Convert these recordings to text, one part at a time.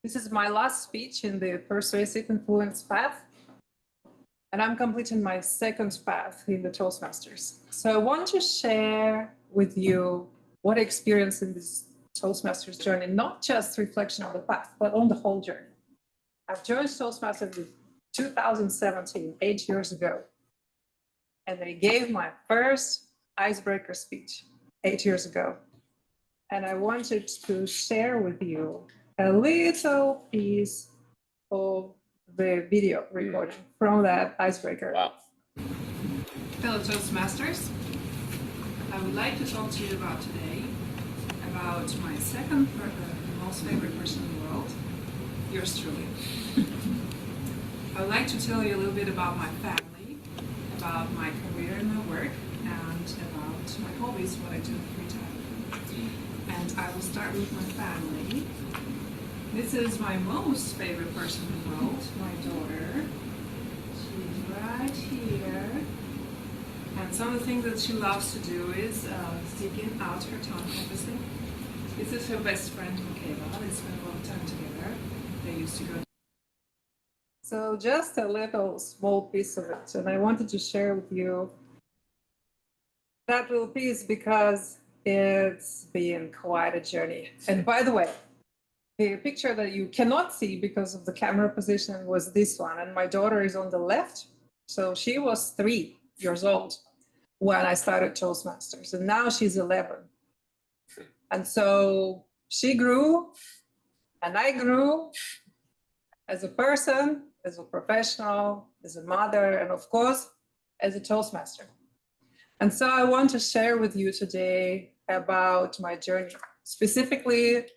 This is my last speech in the persuasive influence path, and I'm completing my second path in the Toastmasters. So I want to share with you what I experienced in this Toastmasters journey, not just reflection on the path, but on the whole journey. I've joined Toastmasters in 2017, 8 years ago, and I gave my first icebreaker speech 8 years ago. And I wanted to share with you a little piece of the video recording from that icebreaker. Wow. Fellow Toastmasters, I would like to talk to you about today about my second most favorite person in the world, yours truly. I would like to tell you a little bit about my family, about my career and my work, and about my hobbies, what I do in free time. And I will start with my family. This is my most favorite person in the world, my daughter. She's right here. And some of the things that she loves to do is sticking out her tongue, obviously. This is her best friend, Michaela. They spend a lot of time together. They used to go. So just a little small piece of it. And I wanted to share with you that little piece because it's been quite a journey. And by the way, the picture that you cannot see because of the camera position was this one. And my daughter is on the left. So she was 3 years old when I started Toastmasters. And now she's 11. And so she grew and I grew as a person, as a professional, as a mother, and of course, as a Toastmaster. And so I want to share with you today about my journey, specifically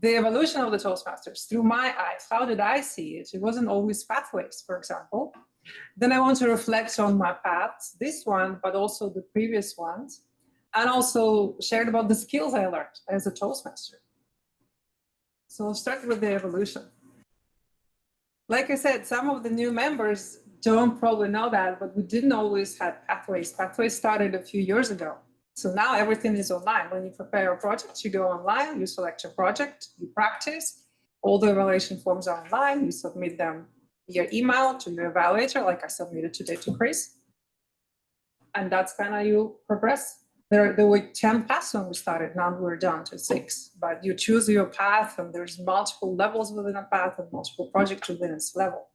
the evolution of the Toastmasters through my eyes. How did I see it? It wasn't always pathways, for example. Then I want to reflect on my paths, this one, but also the previous ones, and also shared about the skills I learned as a Toastmaster. So I'll start with the evolution. Like I said, some of the new members don't probably know that, but we didn't always have pathways. Pathways started a few years ago. So now everything is online. When you prepare a project, you go online, you select your project, you practice. All the evaluation forms are online. You submit them via email to your evaluator, like I submitted today to Chris. And that's kind of you progress. There were 10 paths when we started. Now we're down to 6. But you choose your path, and there's multiple levels within a path and multiple projects within its level.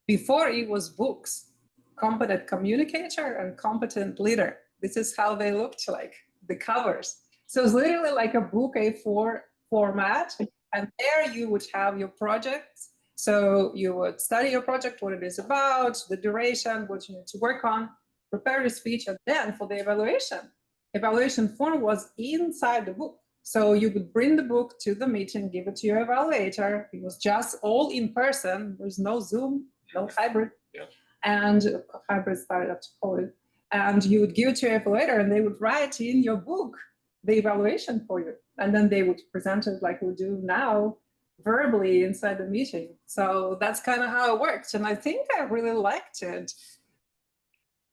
Before it was books, competent communicator and competent leader. This is how they looked like, the covers. So it's literally like a book A4 format, and there you would have your projects. So you would study your project, what it is about, the duration, what you need to work on, prepare your speech, and then for the evaluation form was inside the book. So you would bring the book to the meeting, give it to your evaluator. It was just all in person. There's no Zoom, no hybrid. Yeah. And hybrid started up to call it. And you would give it to your evaluator, and they would write in your book the evaluation for you. And then they would present it like we do now, verbally inside the meeting. So that's kind of how it worked. And I think I really liked it,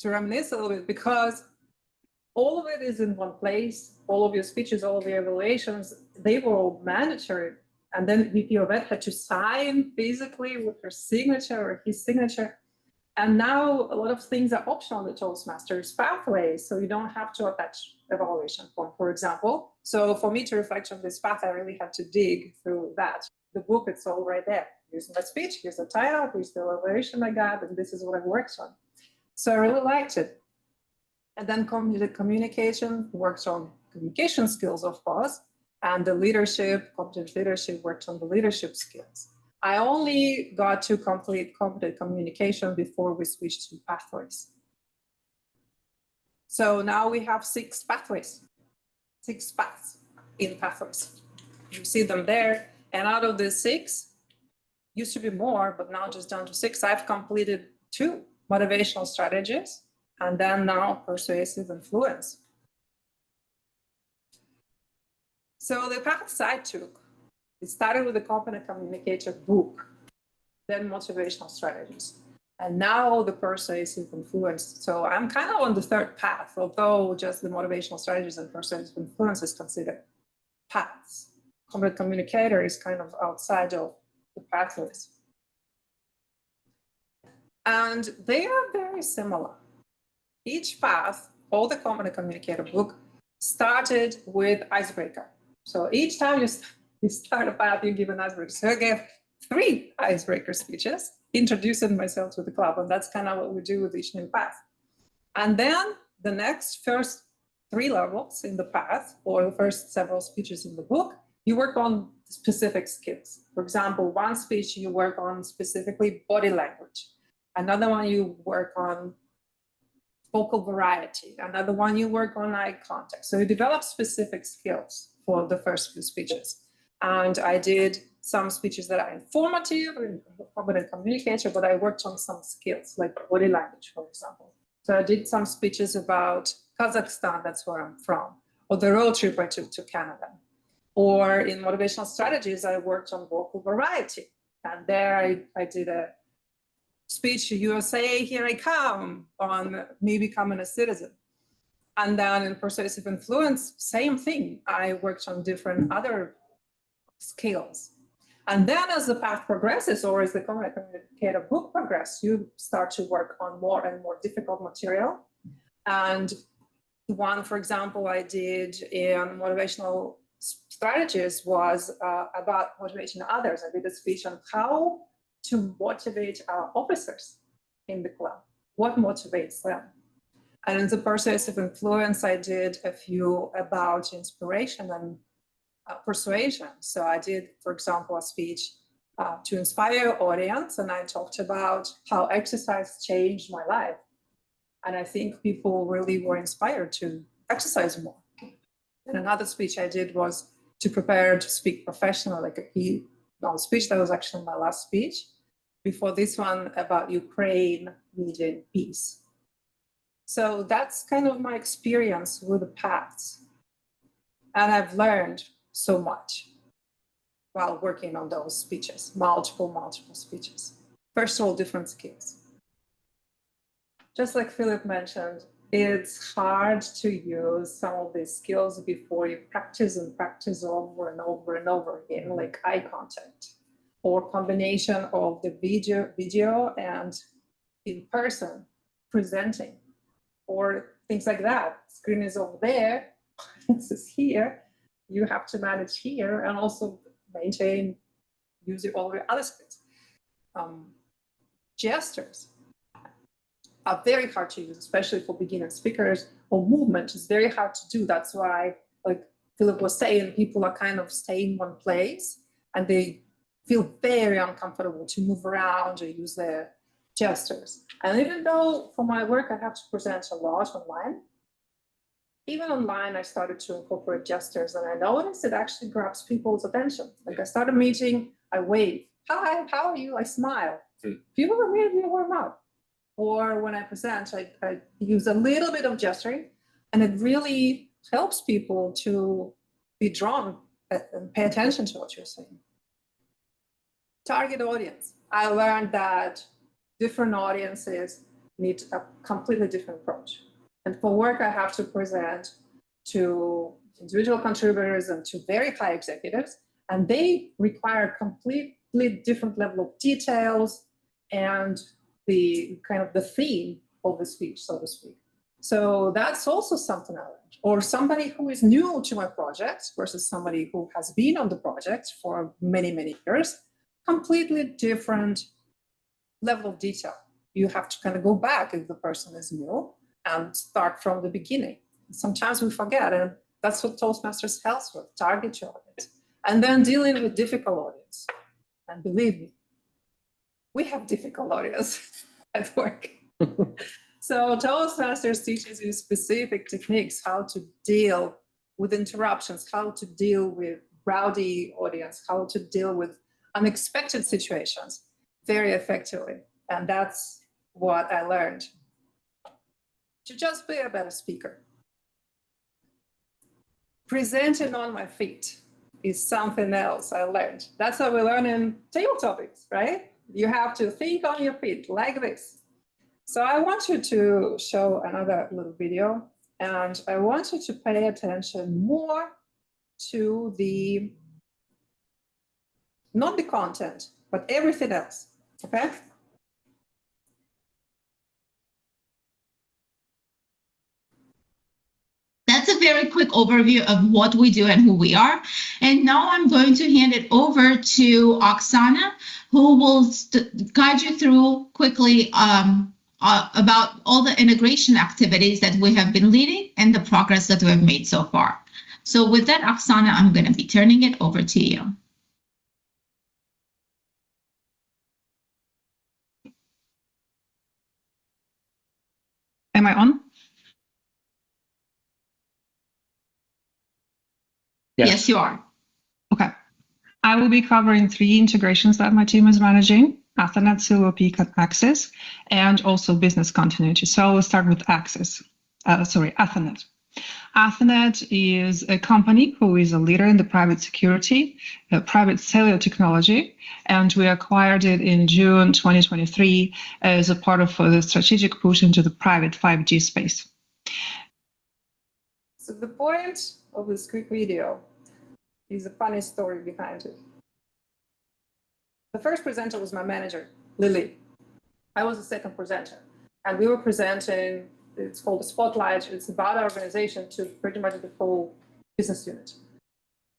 to reminisce a little bit, because all of it is in one place. All of your speeches, all of your evaluations, they were all mandatory. And then VP of Ed had to sign physically with her signature or his signature. And now a lot of things are optional in the Toastmasters pathways, so you don't have to attach evaluation form, for example. So for me to reflect on this path, I really had to dig through that. The book, it's all right there. Here's my speech, here's the title, here's the evaluation I got, and this is what I've worked on. So I really liked it. And then communication works on communication skills, of course, and the leadership, competent leadership works on the leadership skills. I only got to complete competent communication before we switched to pathways. So now we have 6 pathways, 6 paths in pathways. You see them there. And out of the 6, used to be more, but now just down to 6, I've completed 2 motivational strategies, and then now persuasive influence. So the paths I took, it started with the competent communicator book, then motivational strategies, and now the persuasive influence. So I'm kind of on the 3rd path, although just the motivational strategies and persuasive influence is considered paths. competent communicator is kind of outside of the pathways. And they are very similar. Each path, all the competent communicator book, started with icebreaker. So each time you start a path, you give an icebreaker. So I gave 3 icebreaker speeches, introducing myself to the club, and that's kind of what we do with each new path. And then the first 3 levels in the path, or the first several speeches in the book, you work on specific skills. For example, one speech you work on specifically body language. Another one you work on vocal variety. Another one you work on eye contact. So you develop specific skills for the first few speeches. And I did some speeches that are informative and competent communicator, but I worked on some skills like body language, for example. So I did some speeches about Kazakhstan, that's where I'm from, or the road trip I took to Canada. Or in motivational strategies, I worked on vocal variety. And there I did a speech, USA, here I come, on me becoming a citizen. And then in persuasive influence, same thing. I worked on different other skills. And then as the path progresses, or as the communicator book progresses, you start to work on more and more difficult material. And one, for example, I did in motivational strategies was about motivating others. I did a speech on how to motivate our officers in the club. What motivates them? And in the persuasive influence, I did a few about inspiration and persuasion. So I did, for example, a speech to inspire audience, and I talked about how exercise changed my life. And I think people really were inspired to exercise more. And another speech I did was to prepare to speak professionally, like a speech that was actually my last speech. Before this one about Ukraine needing peace. So that's kind of my experience with the paths. And I've learned so much while working on those speeches, multiple speeches. First of all, different skills. Just like Philip mentioned, it's hard to use some of these skills before you practice and practice over and over and over again, like eye contact, or combination of the video and in person presenting, or things like that. Screen is over there, this is here. You have to manage here and also maintain, use all your other skills. Gestures are very hard to use, especially for beginner speakers, or movement is very hard to do. That's why, like Philip was saying, people are kind of staying in one place and they feel very uncomfortable to move around or use their gestures. And even though for my work, I have to present a lot online, even online, I started to incorporate gestures, and I noticed it actually grabs people's attention. Like I started meeting, I wave, hi, how are you? I smile. People immediately warm up. Or when I present, I use a little bit of gesturing, and it really helps people to be drawn and pay attention to what you're saying. Target audience. I learned that different audiences need a completely different approach. And for work, I have to present to individual contributors and to very high executives, and they require completely different level of details and the kind of the theme of the speech, so to speak. So that's also something I learned. Or somebody who is new to my project versus somebody who has been on the project for many, many years, completely different level of detail. You have to kind of go back if the person is new and start from the beginning. Sometimes we forget, and that's what Toastmasters helps with, target your audience. And then dealing with difficult audience. And believe me, we have difficult audience at work. So Toastmasters teaches you specific techniques, how to deal with interruptions, how to deal with rowdy audience, how to deal with unexpected situations very effectively. And that's what I learned. To just be a better speaker. Presenting on my feet is something else I learned. That's what we learn in table topics, right? You have to think on your feet like this. So I want you to show another little video, and I want you to pay attention more to the not the content, but everything else, okay? That's a very quick overview of what we do and who we are. And now I'm going to hand it over to Oksana, who will guide you through quickly about all the integration activities that we have been leading and the progress that we've made so far. So with that, Oksana, I'm going to be turning it over to you. Am I on? Yes, you are. Okay. I will be covering 3 integrations that my team is managing: Ethernet, Silver Peak, and Access, and also business continuity. So we'll start with Access. Ethernet. Ethernet is a company who is a leader in the private security, private cellular technology, and we acquired it in June 2023 as a part of the strategic push into the private 5G space. So the point of this quick video is a funny story behind it. The first presenter was my manager, Lily. I was the second presenter. And we were presenting, it's called a spotlight. It's about our organization to pretty much the whole business unit.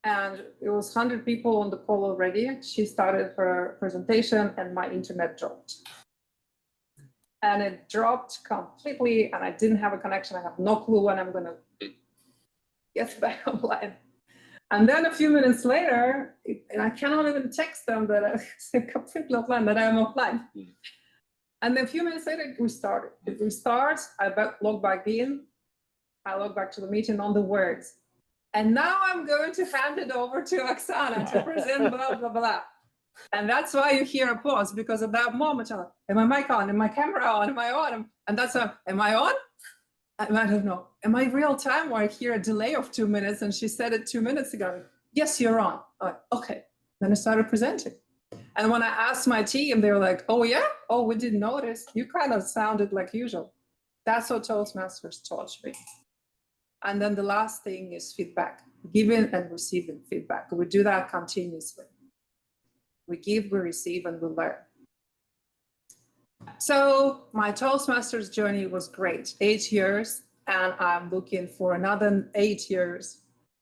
And it was 100 people on the call already. She started her presentation and my internet dropped. And it dropped completely and I didn't have a connection. I have no clue when I'm gonna get back online. And then a few minutes later, and I cannot even text them that I'm completely offline, that I'm offline. And then a few minutes later, it restarted. It restarts, I log back in, I log back to the meeting on the words. And now I'm going to hand it over to Oksana to present blah, blah, blah. And that's why you hear a pause, because at that moment, I'm like, am my mic on? Am my camera on? Am I on? And that's a, am I on? I don't know. Am I real time or I hear a delay of 2 minutes and she said it 2 minutes ago? Yes, you're on. Like, okay. Then I started presenting. And when I asked my team, they were like, oh yeah? Oh, we didn't notice. You kind of sounded like usual. That's what Toastmasters taught me. And then the last thing is feedback, giving and receiving feedback. We do that continuously. We give, we receive, and we learn. So my Toastmasters journey was great, 8 years, and I'm looking for another 8 years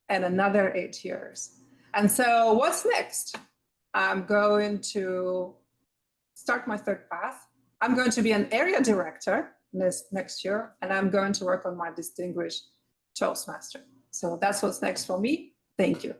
and another 8 years. And so what's next? I'm going to start my third path. I'm going to be an area director next year, and I'm going to work on my distinguished Toastmaster. So that's what's next for me. Thank you.